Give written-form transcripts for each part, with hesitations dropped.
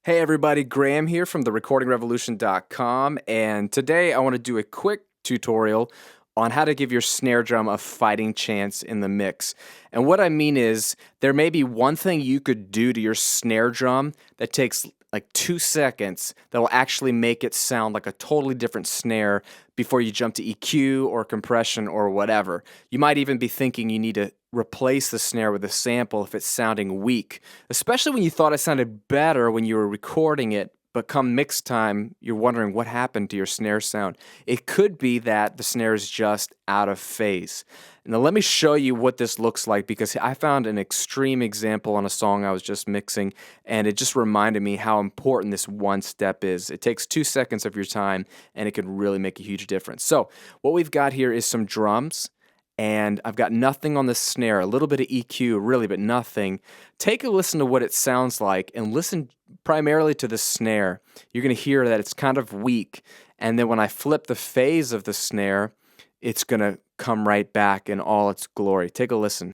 Hey everybody, Graham here from therecordingrevolution.com, and today I want to do a quick tutorial on how to give your snare drum a fighting chance in the mix. And what I mean is, there may be one thing you could do to your snare drum that takes like 2 seconds that will actually make it sound like a totally different snare before you jump to EQ or compression or whatever. You might even be thinking you need to replace the snare with a sample if it's sounding weak, especially when you thought it sounded better when you were recording it, but come mix time, you're wondering what happened to your snare sound. It could be that the snare is just out of phase. Now let me show you what this looks like, because I found an extreme example on a song I was just mixing, and it just reminded me how important this one step is. It takes 2 seconds of your time, and it can really make a huge difference. So what we've got here is some drums, and I've got nothing on the snare, a little bit of EQ really, but nothing. Take a listen to what it sounds like and listen primarily to the snare. You're going to hear that it's kind of weak, and then when I flip the phase of the snare, it's going to come right back in all its glory. Take a listen.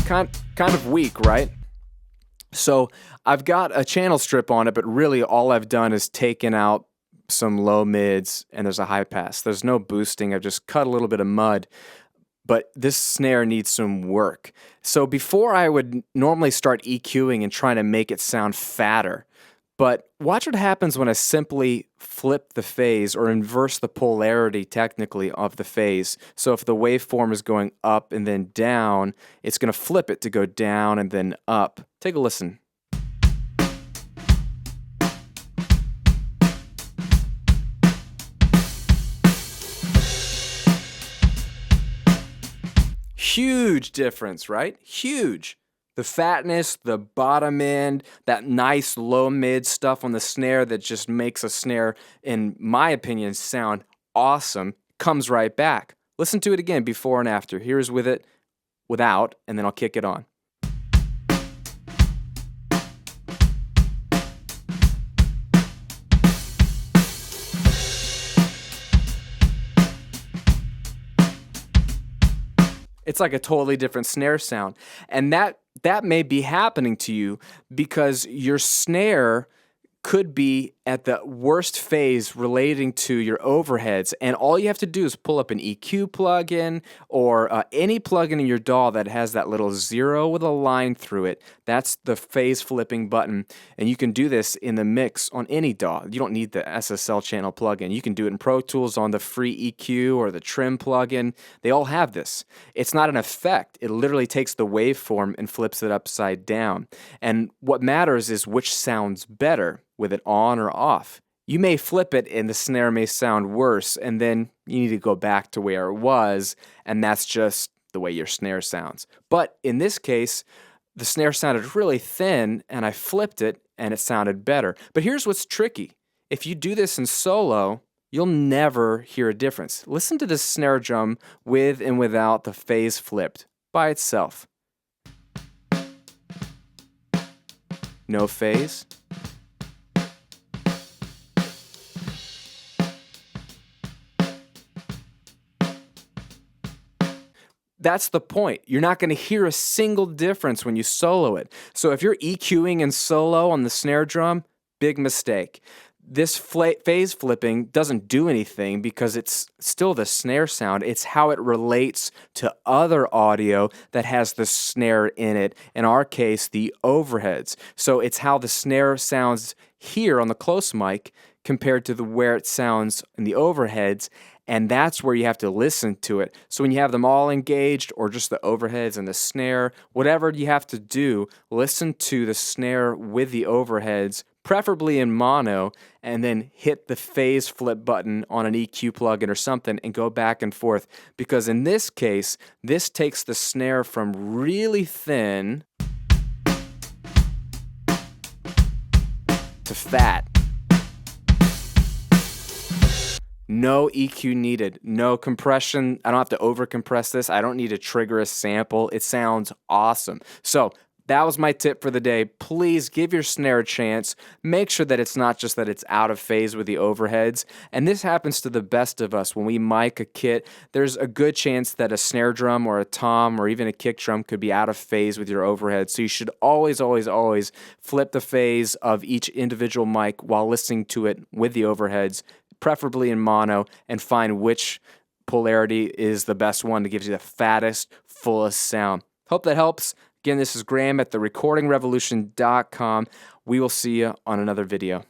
Kind of weak, right? So I've got a channel strip on it, but really all I've done is taken out some low mids and there's a high pass. There's no boosting. I've just cut a little bit of mud, but this snare needs some work. So before I would normally start EQing and trying to make it sound fatter, but watch what happens when I simply flip the phase or inverse the polarity technically of the phase. So if the waveform is going up and then down, it's going to flip it to go down and then up. Take a listen. Huge difference, right? Huge. The fatness, the bottom end, that nice low mid stuff on the snare that just makes a snare, in my opinion, sound awesome, comes right back. Listen to it again before and after. Here's with it, without, and then I'll kick it on. It's like a totally different snare sound. And that may be happening to you because your snare could be at the worst phase relating to your overheads, and all you have to do is pull up an EQ plugin or any plugin in your DAW that has that little zero with a line through it. That's the phase flipping button, and you can do this in the mix on any DAW. You don't need the SSL channel plugin. You can do it in Pro Tools on the free EQ or the trim plugin. They all have this. It's not an effect. It literally takes the waveform and flips it upside down. And what matters is which sounds better, with it on or off. You may flip it and the snare may sound worse, and then you need to go back to where it was, and that's just the way your snare sounds. But in this case, the snare sounded really thin, and I flipped it, and it sounded better. But here's what's tricky. If you do this in solo, you'll never hear a difference. Listen to this snare drum with and without the phase flipped by itself. No phase. That's the point. You're not going to hear a single difference when you solo it. So if you're EQing in solo on the snare drum, big mistake. This phase flipping doesn't do anything because it's still the snare sound. It's how it relates to other audio that has the snare in it. In our case, the overheads. So it's how the snare sounds here on the close mic compared to where it sounds in the overheads. And that's where you have to listen to it. So when you have them all engaged, or just the overheads and the snare, whatever you have to do, listen to the snare with the overheads, preferably in mono, and then hit the phase flip button on an EQ plugin or something and go back and forth. Because in this case, this takes the snare from really thin to fat. No EQ needed, no compression. I don't have to over compress this. I don't need to trigger a sample. It sounds awesome. So That was my tip for the day. Please give your snare a chance. Make sure that it's not just that it's out of phase with the overheads. And this happens to the best of us. When we mic a kit, there's a good chance that a snare drum or a tom or even a kick drum could be out of phase with your overhead. So you should always, always, always flip the phase of each individual mic while listening to it with the overheads, preferably in mono, and find which polarity is the best one that gives you the fattest, fullest sound. Hope that helps. Again, this is Graham at therecordingrevolution.com. We will see you on another video.